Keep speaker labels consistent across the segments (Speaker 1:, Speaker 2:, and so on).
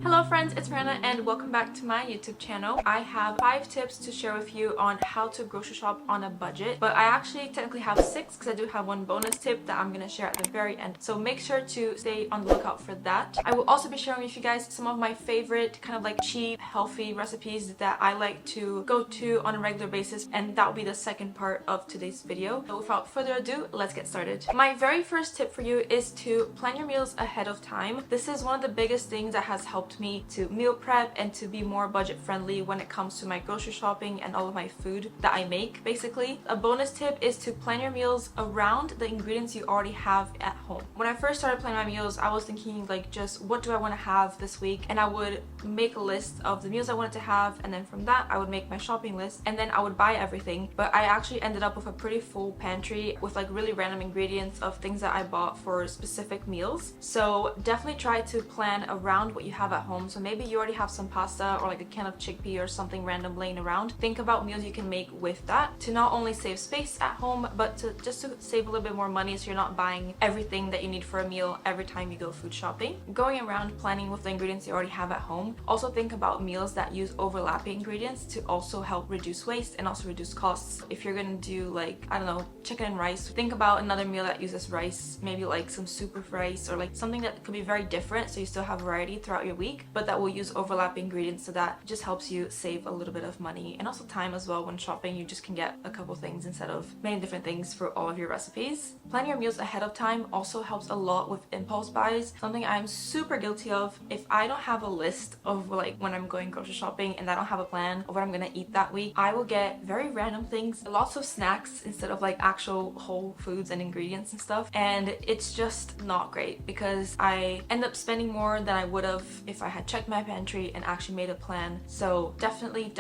Speaker 1: Hello friends, it's Marianna and welcome back to my YouTube channel. I have 5 tips to share with you on how to grocery shop on a budget, but I actually technically have 6 because I do have one bonus tip that I'm going to share at the very end. So make sure to stay on the lookout for that. I will also be sharing with you guys some of my favorite kind of like cheap, healthy recipes that I like to go to on a regular basis, and that will be the second part of today's video. So without further ado, let's get started. My very first tip for you is to plan your meals ahead of time. This is one of the biggest things that has helped me to meal prep and to be more budget friendly when it comes to my grocery shopping and all of my food that I make. Basically, a bonus tip is to plan your meals around the ingredients you already have at home. When I first started planning my meals, I was thinking like, just what do I want to have this week, and I would make a list of the meals I wanted to have, and then from that I would make my shopping list, and then I would buy everything. But I actually ended up with a pretty full pantry with like really random ingredients of things that I bought for specific meals. So definitely try to plan around what you have at home. So maybe you already have some pasta or like a can of chickpea or something random laying around. Think about meals you can make with that to not only save space at home, but to save a little bit more money, so you're not buying everything that you need for a meal every time you go food shopping. Going around planning with the ingredients you already have at home. Also think about meals that use overlapping ingredients to also help reduce waste and also reduce costs. If you're gonna do like, I don't know, chicken and rice, think about another meal that uses rice, maybe like some soup with rice, or like something that could be very different so you still have variety throughout your week, but that will use overlapping ingredients, so that just helps you save a little bit of money and also time as well. When shopping, you just can get a couple things instead of many different things for all of your recipes. Planning your meals ahead of time also helps a lot with impulse buys, something I'm super guilty of. If I don't have a list of like when I'm going grocery shopping and I don't have a plan of what I'm gonna eat that week, I will get very random things, lots of snacks instead of like actual whole foods and ingredients and stuff, and it's just not great because I end up spending more than I would have if I had checked my pantry and actually made a plan. So definitely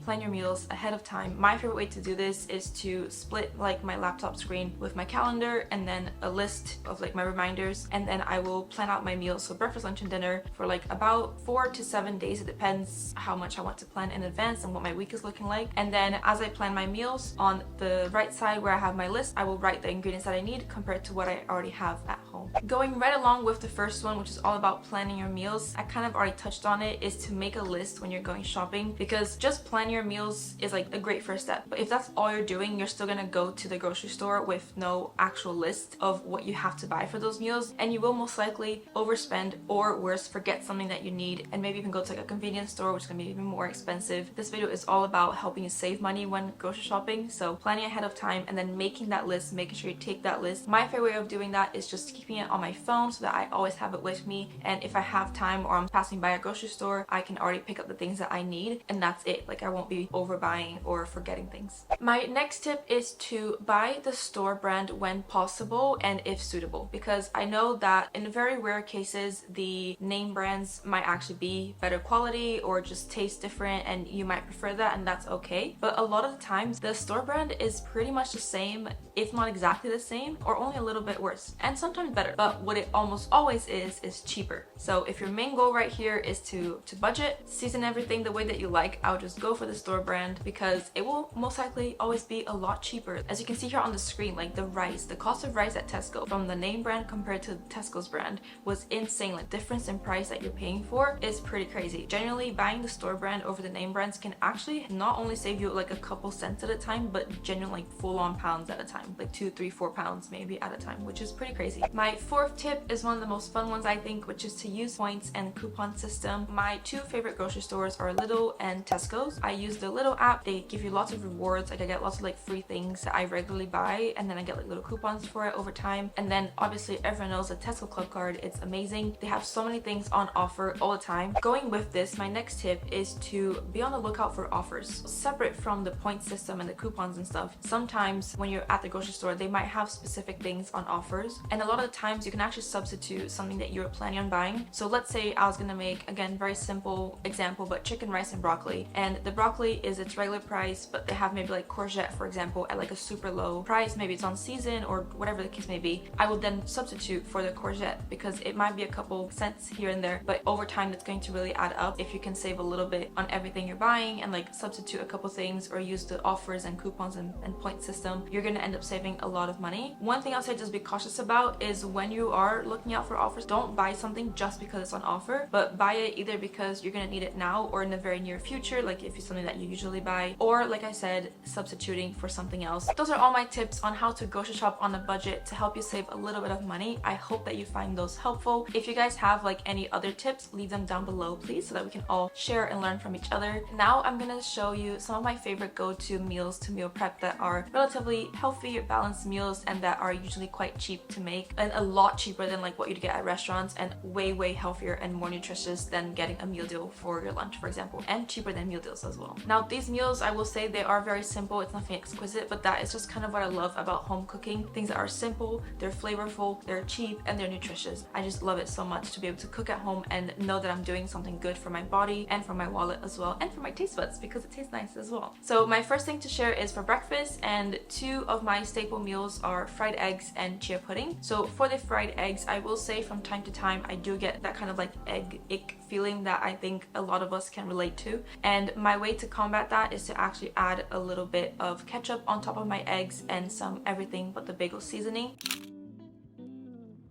Speaker 1: plan your meals ahead of time. My favorite way to do this is to split like my laptop screen with my calendar and then a list of like my reminders, and then I will plan out my meals, so breakfast, lunch, and dinner, for like about 4 to 7 days. It depends how much I want to plan in advance and what my week is looking like. And then as I plan my meals, on the right side where I have my list, I will write the ingredients that I need compared to what I already have at home. Going right along with the first one, which is all about planning your meals, I kind of already touched on it, is to make a list when you're going shopping, because just planning your meals is like a great first step. But if that's all you're doing, you're still gonna go to the grocery store with no actual list of what you have to buy for those meals, and you will most likely overspend, or worse, forget something that you need, and maybe even go to like a convenience store, which is gonna be even more expensive. This video is all about helping you save money when grocery shopping, so planning ahead of time and then making that list, making sure you take that list. My favorite way of doing that is just keeping it on my phone so that I always have it with me, and if I have time or I'm passing by a grocery store, I can already pick up the things that I need, and that's it. Like, I won't be overbuying or forgetting things. My next tip is to buy the store brand when possible and if suitable, because I know that in very rare cases the name brands might actually be better quality or just taste different, and you might prefer that, and that's okay. But a lot of the times the store brand is pretty much the same, if not exactly the same, or only a little bit worse, and sometimes better. But what it almost always is cheaper. So if your main goal right here is to budget, season everything the way that you like, I would just go for the store brand, because it will most likely always be a lot cheaper. As you can see here on the screen, like the rice, the cost of rice at Tesco from the name brand compared to Tesco's brand was insane. Like, difference in price that you're paying for is pretty crazy. Generally, buying the store brand over the name brands can actually not only save you like a couple cents at a time, but genuinely like full-on pounds at a time, like 2, 3, 4 pounds maybe at a time, which is pretty crazy. My fourth tip is one of the most fun ones, I think, which is to use points and coupon system. My 2 favorite grocery stores are Lidl and Tesco's. I use the Lidl app. They give you lots of rewards. Like, I get lots of like free things that I regularly buy, and then I get like little coupons for it over time. And then obviously everyone knows the Tesco Club card. It's amazing. They have so many things on offer all the time. Going with this, my next tip is to be on the lookout for offers. Separate from the point system and the coupons and stuff, sometimes when you're at the grocery store, they might have specific things on offers, and a lot of the times you can actually substitute something that you're planning on buying. So let's say I was gonna make, again, very simple example, but chicken, rice, and broccoli, and the broccoli is its regular price, but they have maybe like courgette, for example, at like a super low price. Maybe it's on season or whatever the case may be. I will then substitute for the courgette, because it might be a couple cents here and there, but over time it's going to really add up if you can save a little bit on everything you're buying and like substitute a couple things or use the offers and coupons and point system. You're gonna end up saving a lot of money. One thing I'll say just be cautious about is when you are looking out for offers, don't buy something just because it's on offer, but buy it either because you're gonna need it now or in the very near future, like if it's something that you usually buy, or like I said, substituting for something else. Those are all my tips on how to grocery shop on a budget to help you save a little bit of money. I hope that you find those helpful. If you guys have like any other tips, leave them down below please, so that we can all share and learn from each other. Now I'm gonna show you some of my favorite go-to meals to meal prep that are relatively healthy, balanced meals and that are usually quite cheap to make, and a lot cheaper than like what you'd get at restaurants, and way healthier and more nutritious than getting a meal deal for your lunch, for example, and cheaper than meal deals as well. Now these meals, I will say, they are very simple. It's nothing exquisite, but that is just kind of what I love about home cooking. Things that are simple, they're flavorful, they're cheap, and they're nutritious. I just love it so much to be able to cook at home and know that I'm doing something good for my body and for my wallet as well, and for my taste buds because it tastes nice as well. So my first thing to share is for breakfast, and two of my staple meals are fried eggs and chia pudding. So for the fried eggs, I will say from time to time I do get that kind of like egg ick feeling that I think a lot of us can relate to, and my way to combat that is to actually add a little bit of ketchup on top of my eggs and some everything but the bagel seasoning.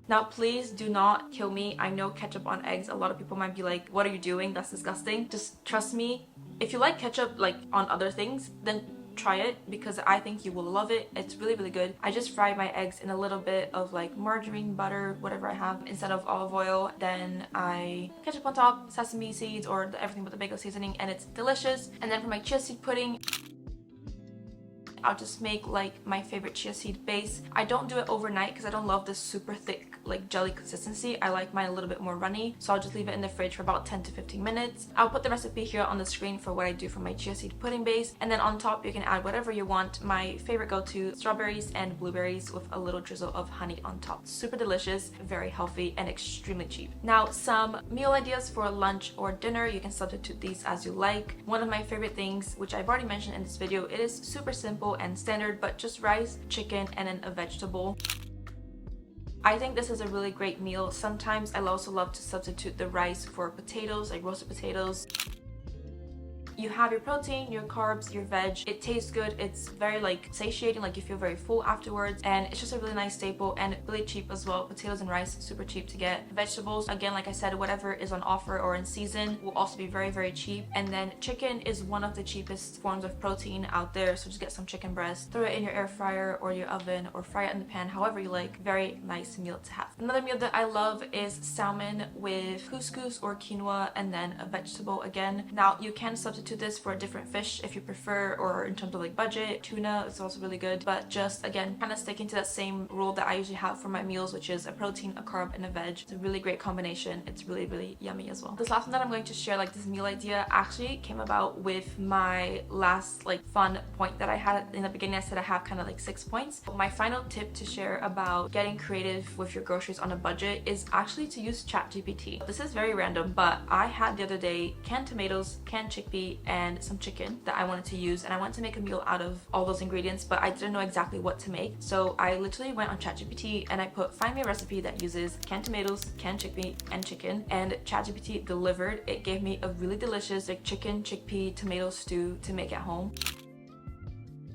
Speaker 1: Now please do not kill me. I know ketchup on eggs, a lot of people might be like, what are you doing? That's disgusting. Just trust me. If you like ketchup like on other things, then try it because I think you will love it. It's really good. I just fry my eggs in a little bit of like margarine, butter, whatever I have instead of olive oil. Then I ketchup on top, sesame seeds or everything but the bagel seasoning, and it's delicious. And then for my chia seed pudding, I'll just make like my favorite chia seed base. I don't do it overnight because I don't love this super thick like jelly consistency. I like mine a little bit more runny, so I'll just leave it in the fridge for about 10 to 15 minutes. I'll put the recipe here on the screen for what I do for my chia seed pudding base, and then on top you can add whatever you want. My favorite go-to, strawberries and blueberries with a little drizzle of honey on top. Super delicious, very healthy, and extremely cheap. Now some meal ideas for lunch or dinner. You can substitute these as you like. One of my favorite things, which I've already mentioned in this video, it is super simple and standard, but just rice, chicken, and then a vegetable. I think this is a really great meal. Sometimes I also love to substitute the rice for potatoes, like roasted potatoes. You have your protein, your carbs, your veg. It tastes good. It's very like satiating, like you feel very full afterwards, and it's just a really nice staple and really cheap as well. Potatoes and rice, super cheap to get. Vegetables, again, like I said, whatever is on offer or in season will also be very cheap. And then chicken is one of the cheapest forms of protein out there, so just get some chicken breast, throw it in your air fryer or your oven, or fry it in the pan, however you like. Very nice meal to have. Another meal that I love is salmon with couscous or quinoa, and then a vegetable again. Now you can substitute this for a different fish if you prefer, or in terms of like budget. Tuna is also really good, but just again kind of sticking to that same rule that I usually have for my meals, which is a protein, a carb, and a veg. It's a really great combination. It's really yummy as well. This last one that I'm going to share, like this meal idea, actually came about with my last like fun point that I had in the beginning. I said I have kind of like 6 points. My final tip to share about getting creative with your groceries on a budget is actually to use ChatGPT. This is very random, but I had the other day canned tomatoes, canned chickpea, and some chicken that I wanted to use, and I wanted to make a meal out of all those ingredients, but I didn't know exactly what to make. So I literally went on ChatGPT and I put, find me a recipe that uses canned tomatoes, canned chickpea, and chicken, and ChatGPT delivered. It gave me a really delicious like chicken, chickpea, tomato stew to make at home.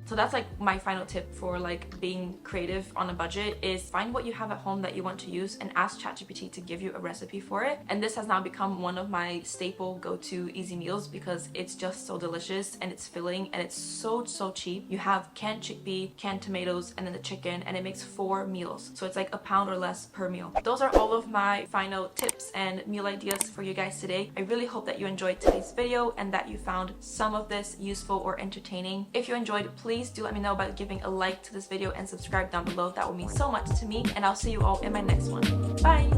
Speaker 1: So that's like my final tip for like being creative on a budget, is find what you have at home that you want to use and ask ChatGPT to give you a recipe for it. And this has now become one of my staple go-to easy meals because it's just so delicious and it's filling and it's so cheap. You have canned chickpea, canned tomatoes, and then the chicken, and it makes 4 meals. So it's like £1 or less per meal. Those are all of my final tips and meal ideas for you guys today. I really hope that you enjoyed today's video and that you found some of this useful or entertaining. If you enjoyed, please do let me know by giving a like to this video and subscribe down below. That will mean so much to me, and I'll see you all in my next one. Bye!